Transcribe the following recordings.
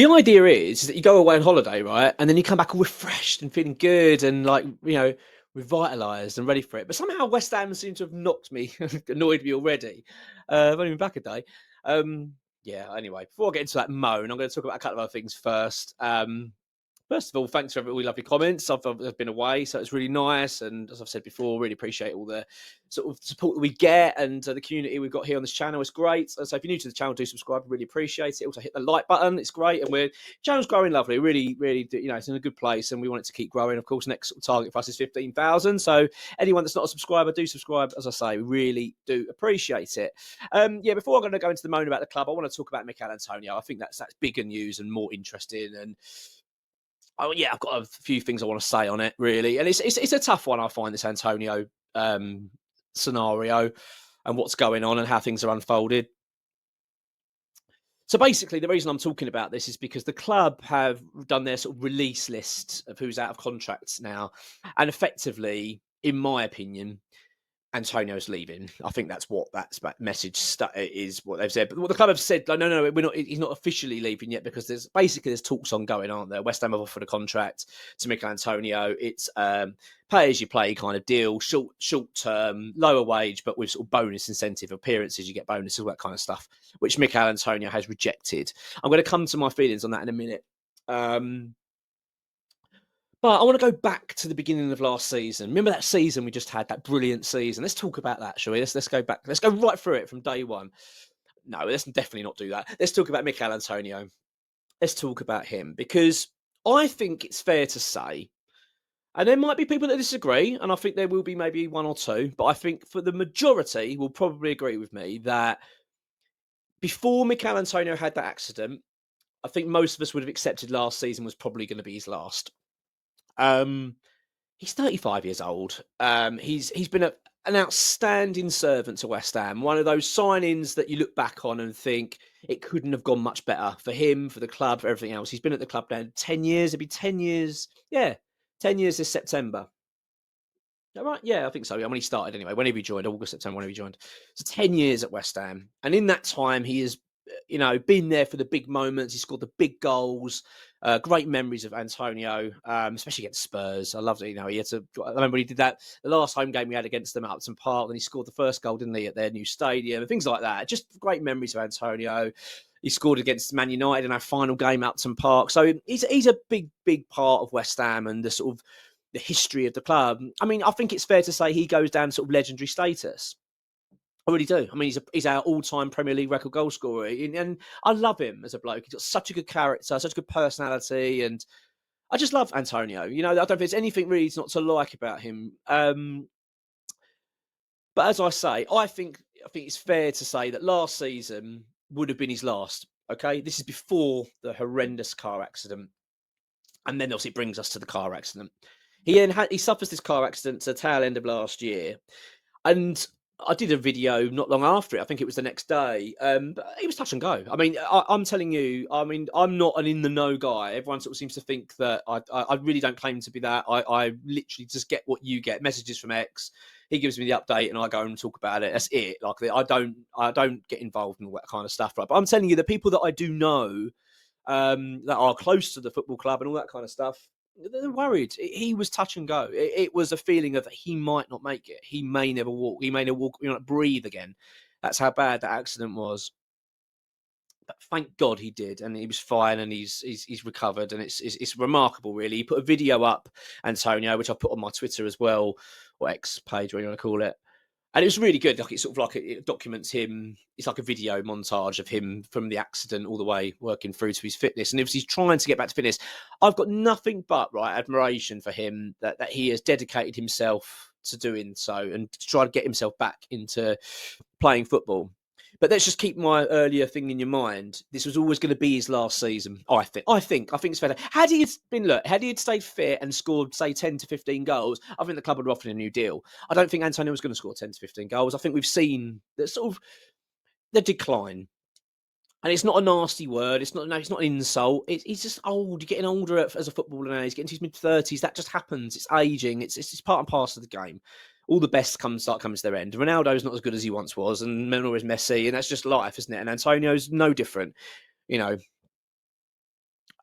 the idea is that you go away on holiday, right? And then you come back all refreshed and feeling good and like, revitalised and ready for it. But somehow West Ham seem to have knocked me, annoyed me already. I've only been back a day. Yeah, anyway, before I get into that moan, I'm going to talk about a couple of other things first. First of all, thanks for all your lovely comments. I've been away, so it's really nice. And as I've said before, really appreciate all the sort of support that we get and the community we've got here on this channel. It's great. So if you're new to the channel, do subscribe. I really appreciate it. Also, hit the like button. It's great. And we're channel's growing lovely. Really, really, it's in a good place and we want it to keep growing. Of course, next sort of target for us is 15,000. So anyone that's not a subscriber, do subscribe. As I say, we really do appreciate it. Before I'm going to go into the moan about the club, I want to talk about Michail Antonio. I think that's bigger news and more interesting. And I've got a few things I want to say on it, really. And it's a tough one, I find, this Antonio scenario and what's going on and how things are unfolded. So basically, the reason I'm talking about this is because the club have done their sort of release list of who's out of contracts now. And effectively, in my opinion, Antonio's leaving. I think that's what that message is. What they've said, but what the club have said, like, no, we're not. He's not officially leaving yet because there's talks ongoing, aren't there? West Ham have offered a contract to Michail Antonio. It's pay as you play kind of deal, short term, lower wage, but with sort of bonus incentive appearances. You get bonuses, all that kind of stuff, which Michail Antonio has rejected. I'm going to come to my feelings on that in a minute. But I want to go back to the beginning of last season. Remember that season we just had, that brilliant season? Let's talk about that, shall we? Let's go back. Let's go right through it from day one. No, let's definitely not do that. Let's talk about Michail Antonio. Let's talk about him because I think it's fair to say, and there might be people that disagree, and I think there will be maybe one or two, but I think for the majority will probably agree with me that before Michail Antonio had that accident, I think most of us would have accepted last season was probably going to be his last. He's 35 years old. He's been an outstanding servant to West Ham. One of those signings that you look back on and think it couldn't have gone much better for him, for the club, for everything else. He's been at the club now 10 years. It'd be 10 years. Yeah, 10 years this September. Is that right? Yeah, I think so. When he started anyway, whenever he joined, August, September, whenever he joined. So 10 years at West Ham. And in that time, he has, been there for the big moments. He scored the big goals. Great memories of Antonio, especially against Spurs. I loved it. He had to. I remember when he did that the last home game we had against them at Upton Park, and he scored the first goal, didn't he, at their new stadium and things like that. Just great memories of Antonio. He scored against Man United in our final game at Upton Park. So he's a big part of West Ham and the sort of the history of the club. I mean, I think it's fair to say he goes down sort of legendary status. I really do. I mean, he's our all-time Premier League record goal scorer, and I love him as a bloke. He's got such a good character, such a good personality, and I just love Antonio. I don't know if there's anything really not to like about him. But as I say, I think it's fair to say that last season would have been his last. Okay, this is before the horrendous car accident, and then obviously it brings us to the car accident. He suffers this car accident to the tail end of last year, and I did a video not long after it. I think it was the next day. But it was touch and go. I mean, I'm telling you, I mean, I'm not an in the know guy. Everyone sort of seems to think that I really don't claim to be that. I literally just get what you get, messages from X. He gives me the update and I go and talk about it. That's it. Like, I don't get involved in all that kind of stuff. Right? But I'm telling you, the people that I do know that are close to the football club and all that kind of stuff, they're worried. He was touch and go. It was a feeling of that he might not make it. He may never walk. He may never walk, breathe again. That's how bad that accident was. But thank God he did, and he was fine, and he's recovered, and it's remarkable, really. He put a video up, Antonio, which I put on my Twitter as well, or X page, whatever you want to call it. And it was really good. Like, it's sort of like it documents him. It's like a video montage of him from the accident all the way working through to his fitness. And if he's trying to get back to fitness, I've got nothing but admiration for him that he has dedicated himself to doing so and to try to get himself back into playing football. But let's just keep my earlier thing in your mind. This was always going to be his last season. I think it's fair. Had he had stayed fit and scored, say, 10 to 15 goals, I think the club would have offered a new deal. I don't think Antonio was going to score 10 to 15 goals. I think we've seen the sort of the decline. And it's not a nasty word. It's not an insult. He's just old. You're getting older as a footballer now. He's getting to his mid-30s. That just happens. It's aging. It's part and parcel of the game. All the best comes to their end. Ronaldo's not as good as he once was, and Menor is Messi, and that's just life, isn't it? And Antonio's no different.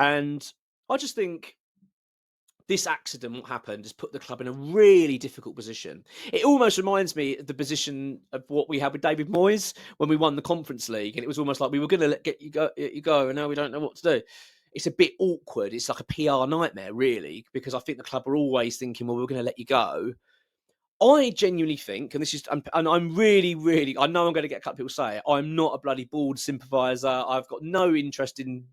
And I just think this accident, what happened, has put the club in a really difficult position. It almost reminds me of the position of what we had with David Moyes when we won the Conference League, and it was almost like we were going to let you go, and now we don't know what to do. It's a bit awkward. It's like a PR nightmare, really, because I think the club are always thinking, well, we're going to let you go. I genuinely think, and this is, and I'm really, really, I know I'm going to get a couple of people say it, I'm not a bloody board sympathiser. I've got no interest in,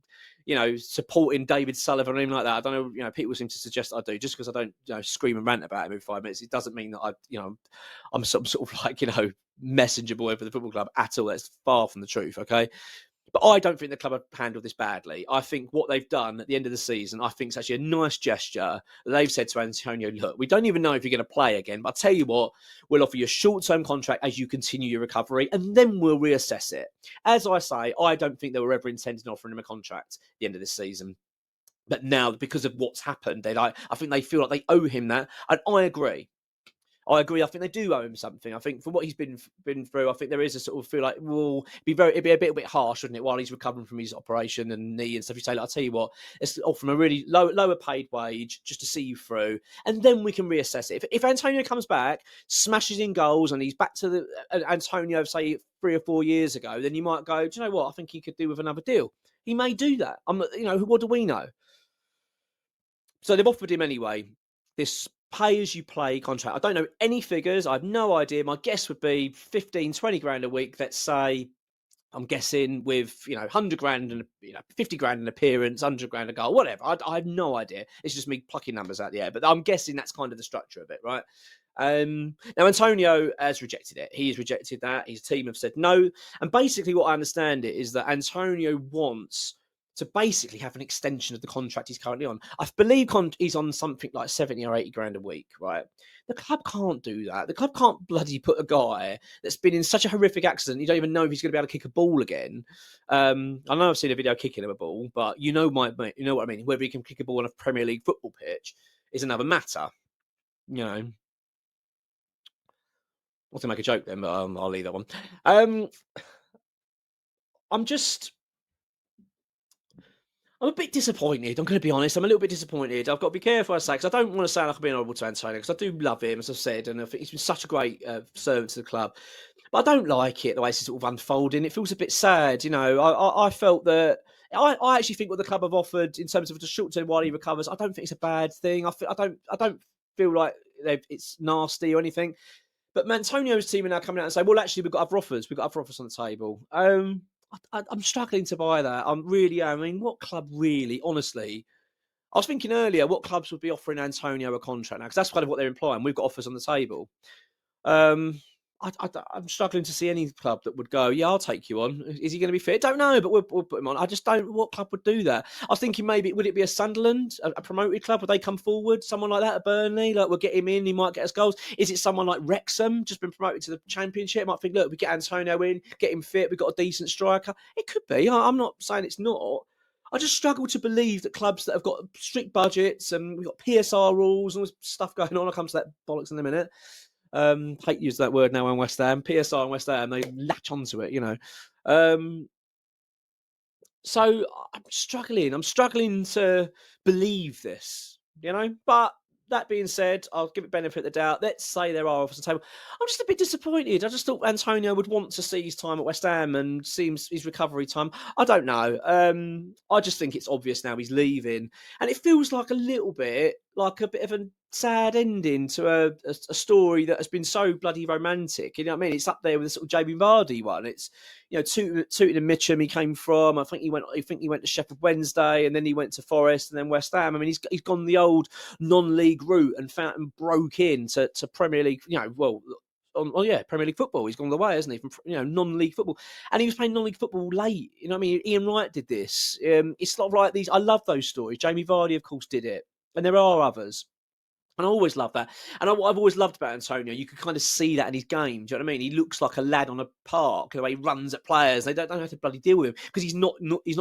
supporting David Sullivan or anything like that. I don't know, people seem to suggest I do. Just because I don't, scream and rant about him in 5 minutes, it doesn't mean that I'm some sort of like, messenger boy for the football club at all. That's far from the truth, okay? But I don't think the club have handled this badly. I think what they've done at the end of the season, I think it's actually a nice gesture. They've said to Antonio, look, we don't even know if you're going to play again, but I'll tell you what, we'll offer you a short-term contract as you continue your recovery, and then we'll reassess it. As I say, I don't think they were ever intended on offering him a contract at the end of this season. But now, because of what's happened, I think they feel like they owe him that, and I agree. I agree. I think they do owe him something. I think for what he's been through, I think there is a sort of feel like it'd be a bit harsh, wouldn't it, while he's recovering from his operation and knee and stuff. You say, like, I'll tell you what, let's offer him a really lower paid wage just to see you through, and then we can reassess it. If Antonio comes back, smashes in goals, and he's back to the Antonio, say 3 or 4 years ago, then you might go, do you know what? I think he could do with another deal. He may do that. What do we know? So they've offered him anyway this pay-as-you-play contract. I don't know any figures. I have no idea. My guess would be 15, 20 grand a week. Let's say, I'm guessing with, 100 grand and, 50 grand an appearance, 100 grand a goal, whatever. I have no idea. It's just me plucking numbers out of the air. But I'm guessing that's kind of the structure of it, right? Now, Antonio has rejected it. He has rejected that. His team have said no. And basically what I understand it is that Antonio wants to basically have an extension of the contract he's currently on. I believe he's on something like 70 or 80 grand a week, right? The club can't do that. The club can't bloody put a guy that's been in such a horrific accident, you don't even know if he's going to be able to kick a ball again. I know I've seen a video kicking him a ball, but you know what I mean? Whether he can kick a ball on a Premier League football pitch is another matter. I was going to make a joke then, but I'll leave that one. I'm a bit disappointed. I'm going to be honest. I'm a little bit disappointed. I've got to be careful what I say, because I don't want to sound like I'm being horrible to Antonio, because I do love him, as I've said, and I think he's been such a great servant to the club. But I don't like it, the way it's sort of unfolding. It feels a bit sad, I felt that... I actually think what the club have offered in terms of the short term while he recovers, I don't think it's a bad thing. I don't feel like it's nasty or anything. But Antonio's team are now coming out and saying, well, actually, we've got other offers. We've got other offers on the table. I'm struggling to buy that. I mean, what club really, honestly? I was thinking earlier, what clubs would be offering Antonio a contract now? Because that's kind of what they're implying. We've got offers on the table. I'm struggling to see any club that would go, yeah, I'll take you on. Is he going to be fit? Don't know, but we'll put him on. I just don't. What club would do that? I was thinking maybe, would it be a Sunderland, a promoted club? Would they come forward? Someone like that at Burnley? Like, we'll get him in, he might get us goals. Is it someone like Wrexham, just been promoted to the Championship? Might think, look, we get Antonio in, get him fit, we've got a decent striker. It could be. I'm not saying it's not. I just struggle to believe that clubs that have got strict budgets and we've got PSR rules and all this stuff going on. I'll come to that bollocks in a minute. Hate to use that word now on West Ham. PSR and West Ham, they latch onto it, So I'm struggling to believe this, But that being said, I'll give it benefit of the doubt. Let's say there are offers on the table. I'm just a bit disappointed. I just thought Antonio would want to see his time at West Ham and see his recovery time. I don't know. I just think it's obvious now he's leaving. And it feels like a little bit like a bit of a sad ending to a story that has been so bloody romantic. You know what I mean? It's up there with the sort of Jamie Vardy one. It's, Tooting and Mitcham he came from. I think he went to Sheffield Wednesday, and then he went to Forest, and then West Ham. I mean, he's gone the old non-league route and broke in to Premier League. Premier League football. He's gone the way, hasn't he? From non-league football, and he was playing non-league football late. You know what I mean? Ian Wright did this. It's sort of like these. I love those stories. Jamie Vardy, of course, did it, and there are others. And I always love that. And what I've always loved about Antonio, you can kind of see that in his game. Do you know what I mean? He looks like a lad on a park, the way he runs at players. They don't have to bloody deal with him because he's not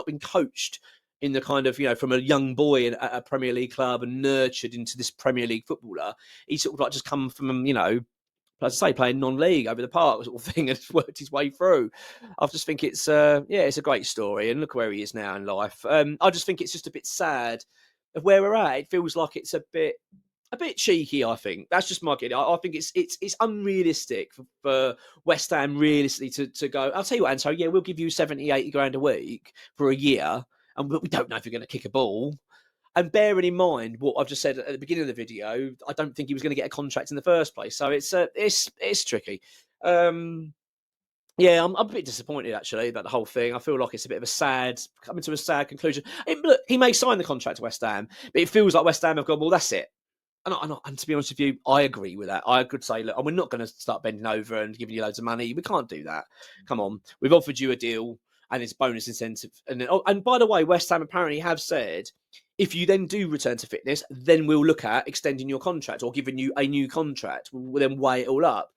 been coached in the kind of, from a young boy at a Premier League club and nurtured into this Premier League footballer. He's sort of like just come from, as I say, playing non-league over the park sort of thing, and worked his way through. I just think it's it's a great story, and look where he is now in life. I just think it's just a bit sad of where we're at. It feels like it's a bit cheeky. I think that's just my opinion. I think it's unrealistic for West Ham realistically to go. I'll tell you what, Anto. Yeah, we'll give you 70, 80 grand a week for a year, and we don't know if you're going to kick a ball. And bearing in mind what I've just said at the beginning of the video, I don't think he was going to get a contract in the first place. So it's tricky. Yeah, I'm a bit disappointed actually about the whole thing. I feel like it's a bit of a coming to a sad conclusion. Look, he may sign the contract to West Ham, but it feels like West Ham have gone, well, that's it. And to be honest with you, I agree with that. I could say, look, we're not going to start bending over and giving you loads of money. We can't do that. Come on, we've offered you a deal, and it's bonus incentive. And by the way, West Ham apparently have said, if you then do return to fitness, then we'll look at extending your contract or giving you a new contract. We'll then weigh it all up.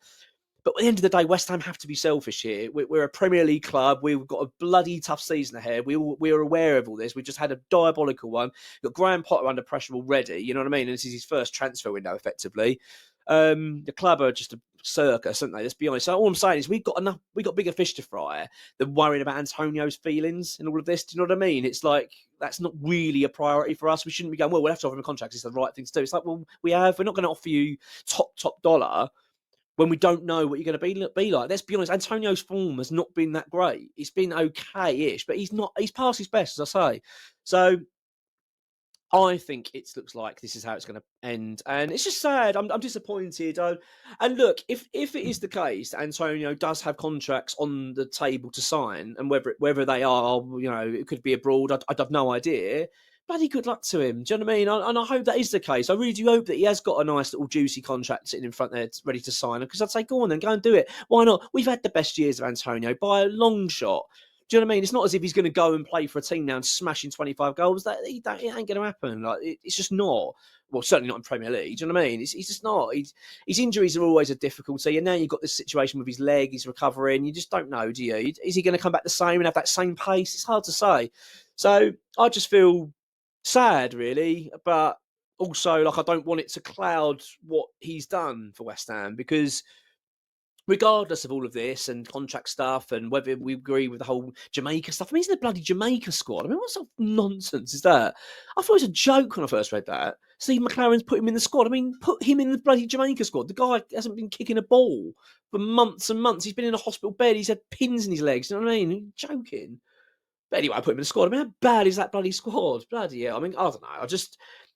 But at the end of the day, West Ham have to be selfish here. We're a Premier League club. We've got a bloody tough season ahead. We're aware of all this. We just had a diabolical one. We've got Graham Potter under pressure already. You know what I mean? And this is his first transfer window, effectively. The club are just a circus, aren't they? Let's be honest. So all I'm saying is we've got bigger fish to fry than worrying about Antonio's feelings and all of this. Do you know what I mean? It's like that's not really a priority for us. We shouldn't be going, well, we'll have to offer him a contract. It's the right thing to do. It's like, well, we're not going to offer you top dollar when we don't know what you're going to be like. Let's be honest, Antonio's form has not been that great. It's been okay-ish, but he's past his best, as I say. So I think it looks like this is how it's going to end. And it's just sad. I'm disappointed. And look, if it is the case that Antonio does have contracts on the table to sign, and whether they are, it could be abroad, I'd have no idea. Bloody good luck to him. Do you know what I mean? And I hope that is the case. I really do hope that he has got a nice little juicy contract sitting in front there ready to sign. Because I'd say, go on then, go and do it. Why not? We've had the best years of Antonio by a long shot. Do you know what I mean? It's not as if he's going to go and play for a team now and smashing 25 goals. It ain't going to happen. It's just not. Well, certainly not in Premier League. Do you know what I mean? He's just not. His injuries are always a difficulty. And now you've got this situation with his leg. He's recovering. You just don't know, do you? Is he going to come back the same and have that same pace? It's hard to say. So I just feel sad, really. But also, I don't want it to cloud what he's done for West Ham, because regardless of all of this and contract stuff and whether we agree with the whole Jamaica stuff, I mean, he's in the bloody Jamaica squad. I mean, what sort of nonsense is that? I thought it was a joke when I first read that. Steve McLaren's put him in the squad. I mean, put him in the bloody Jamaica squad. The guy hasn't been kicking a ball for months and months. He's been in a hospital bed. He's had pins in his legs. You know what I mean? Are you joking? But anyway, I put him in the squad. I mean, how bad is that bloody squad? Bloody hell. I mean, I don't know.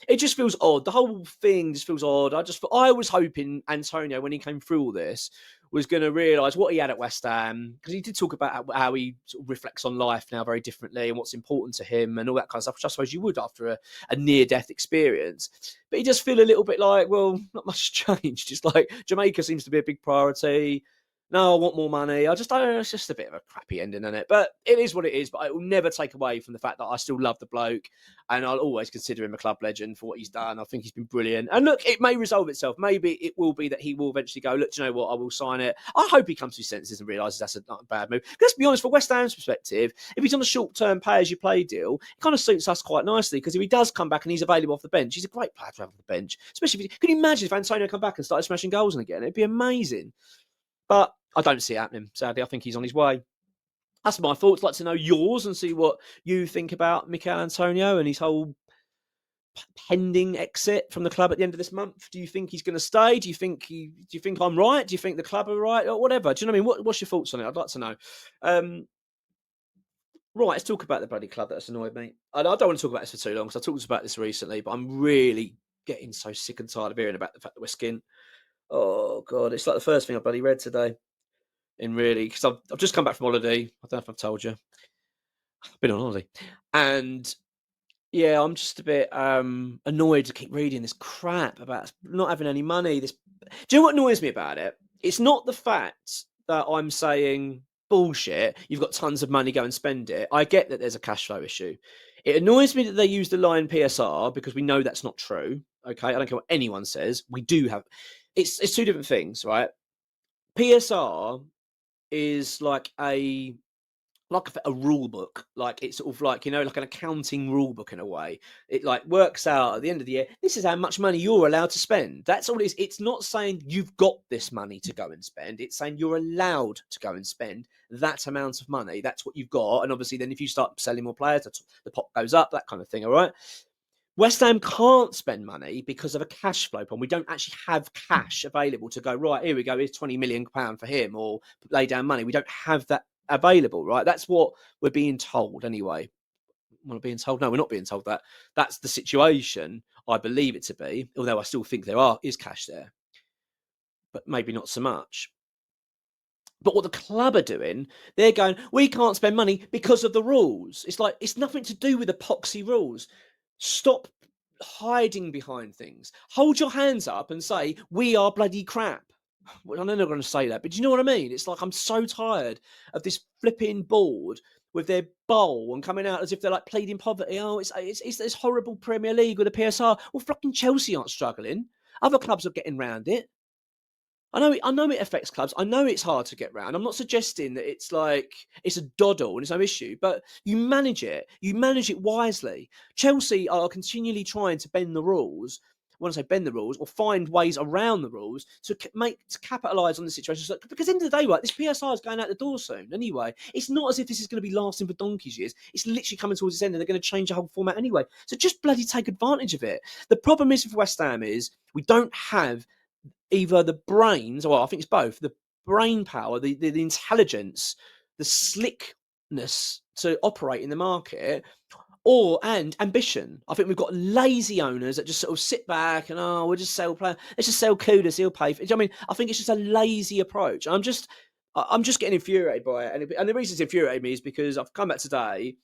It just feels odd. The whole thing just feels odd. I was hoping Antonio, when he came through all this, was going to realise what he had at West Ham, because he did talk about how he sort of reflects on life now very differently and what's important to him and all that kind of stuff, which I suppose you would after a near-death experience. But he does feel a little bit like, well, not much changed. It's like Jamaica seems to be a big priority. No, I want more money. I just don't know. It's just a bit of a crappy ending, isn't it? But it is what it is. But it will never take away from the fact that I still love the bloke, and I'll always consider him a club legend for what he's done. I think he's been brilliant. And look, it may resolve itself. Maybe it will be that he will eventually go, look, do you know what? I will sign it. I hope he comes to his senses and realises that's not a bad move. Let's be honest, from West Ham's perspective, if he's on a short-term pay-as-you-play deal, it kind of suits us quite nicely, because if he does come back and he's available off the bench, he's a great player to have off the bench. Especially can you imagine if Antonio come back and started smashing goals again? It'd be amazing. But I don't see it happening, sadly. I think he's on his way. That's my thoughts. I'd like to know yours and see what you think about Michail Antonio and his whole pending exit from the club at the end of this month. Do you think he's going to stay? Do you think I'm right? Do you think the club are right? Or whatever. Do you know what I mean? What's your thoughts on it? I'd like to know. Right, let's talk about the bloody club that's annoyed me. I don't want to talk about this for too long, because I talked about this recently, but I'm really getting so sick and tired of hearing about the fact that we're skint. Oh, God. It's like the first thing I bloody read today. Because I've just come back from holiday. I don't know if I've told you. I've been on holiday. And yeah, I'm just a bit annoyed to keep reading this crap about not having any money. Do you know what annoys me about it? It's not the fact that I'm saying bullshit, you've got tons of money, go and spend it. I get that there's a cash flow issue. It annoys me that they use the line PSR, because we know that's not true. Okay, I don't care what anyone says. We do have it's two different things, right? PSR is like like a rule book, like it's sort of like, you know, like an accounting rule book in a way. It like works out at the end of the year, this is how much money you're allowed to spend. That's all it is. It's not saying you've got this money to go and spend. It's saying you're allowed to go and spend that amount of money. That's what you've got. And obviously then if you start selling more players, the pot goes up, that kind of thing. All right. West Ham can't spend money because of a cash flow problem. We don't actually have cash available to go, right, here we go, here's £20 million for him, or lay down money. We don't have that available, right? That's what we're being told anyway. We're being told, no, we're not being told that. That's the situation I believe it to be, although I still think there is cash there, but maybe not so much. But what the club are doing, they're going, we can't spend money because of the rules. It's like, it's nothing to do with the poxy rules. Stop hiding behind things. Hold your hands up and say, we are bloody crap. Well, I know they're going to say that, but do you know what I mean? It's like, I'm so tired of this flipping board with their bowl and coming out as if they're like pleading poverty. Oh, it's this horrible Premier League with the PSR. Well, fucking Chelsea aren't struggling. Other clubs are getting round it. I know it affects clubs. I know it's hard to get round. I'm not suggesting that it's like it's a doddle and it's no issue, but you manage it. You manage it wisely. Chelsea are continually trying to bend the rules. When I say bend the rules, or find ways around the rules to capitalise on the situation. So, because at the end of the day, right, this PSR is going out the door soon. Anyway, it's not as if this is going to be lasting for donkey's years. It's literally coming towards its end, and they're going to change the whole format anyway. So just bloody take advantage of it. The problem is with West Ham is we don't have either the brains, well, I think it's both, the brain power, the intelligence, the slickness to operate in the market, and ambition. I think we've got lazy owners that just sort of sit back and, we'll just sell players. Let's just sell Kudus, he'll pay for it. I mean, I think it's just a lazy approach. I'm just getting infuriated by it. And the reason it's infuriated me is because I've come back today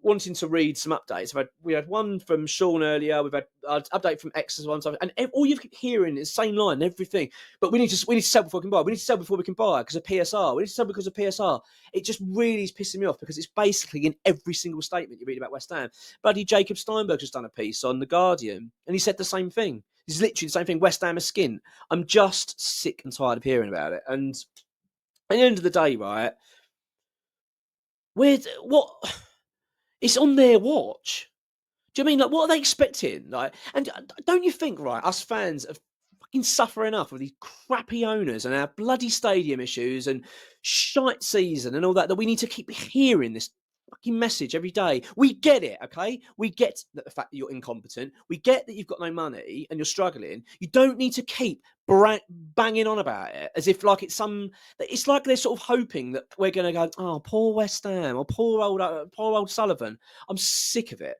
wanting to read some updates. We had one from Sean earlier. We've had an update from X as well, and all you keep hearing is the same line, everything. But we need to sell before we can buy. We need to sell before we can buy because of PSR. We need to sell because of PSR. It just really is pissing me off because it's basically in every single statement you read about West Ham. Buddy Jacob Steinberg just done a piece on The Guardian, and he said the same thing. It's literally the same thing. West Ham are skint. I'm just sick and tired of hearing about it. And at the end of the day, right, it's on their watch. Do you mean, like, what are they expecting? Like, and don't you think, right, us fans are fucking suffer enough with these crappy owners and our bloody stadium issues and shite season and all that we need to keep hearing this fucking message every day? We get it, okay? We get the fact that you're incompetent. We get that you've got no money and you're struggling. You don't need to keep banging on about it as if like it's like they're sort of hoping that we're going to go, oh, poor West Ham or poor old Sullivan. I'm sick of it.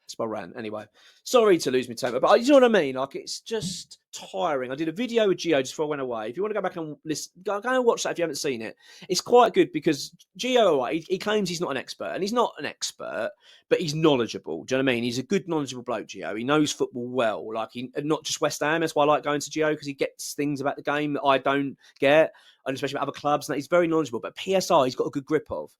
That's my rant. Anyway, sorry to lose my temper, but you know what I mean? Like, it's just tiring. I did a video with Gio just before I went away. If you want to go back and listen, go and watch that if you haven't seen it. It's quite good because Gio, he claims he's not an expert, and he's not an expert, but he's knowledgeable. Do you know what I mean? He's a good, knowledgeable bloke, Gio. He knows football well. Like, not just West Ham. That's why I like going to Gio, because he gets things about the game that I don't get, and especially about other clubs. And he's very knowledgeable. But PSR, he's got a good grip of.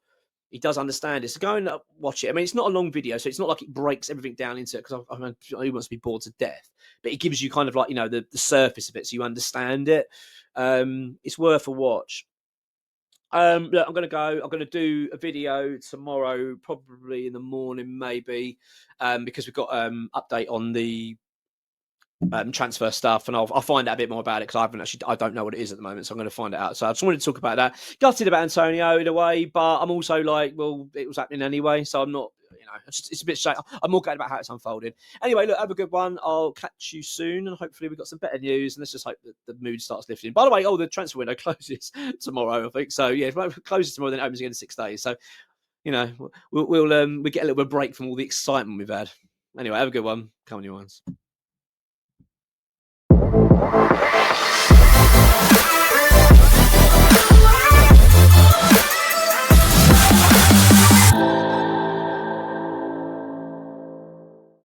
He does understand it. So go and watch it. I mean, it's not a long video, so it's not like it breaks everything down into it, because I mean, he wants to be bored to death. But it gives you kind of like, you know, the surface of it, so you understand it. It's worth a watch. Look, I'm going to go. I'm going to do a video tomorrow, probably in the morning, maybe, because we've got update on the transfer stuff, and I'll find out a bit more about it, because I don't know what it is at the moment, so I'm going to find it out. So I just wanted to talk about that. Gutted about Antonio in a way, but I'm also like, well, it was happening anyway, so I'm not, you know, it's a bit straight. I'm more gutted about how it's unfolded. Anyway, look, have a good one. I'll catch you soon, and hopefully we've got some better news, and let's just hope that the mood starts lifting. By the way, the transfer window closes tomorrow, I think. So yeah, if it closes tomorrow, then it opens again in 6 days. So, you know, we'll get a little bit of break from all the excitement we've had. Anyway, have a good one. Come on, you ones.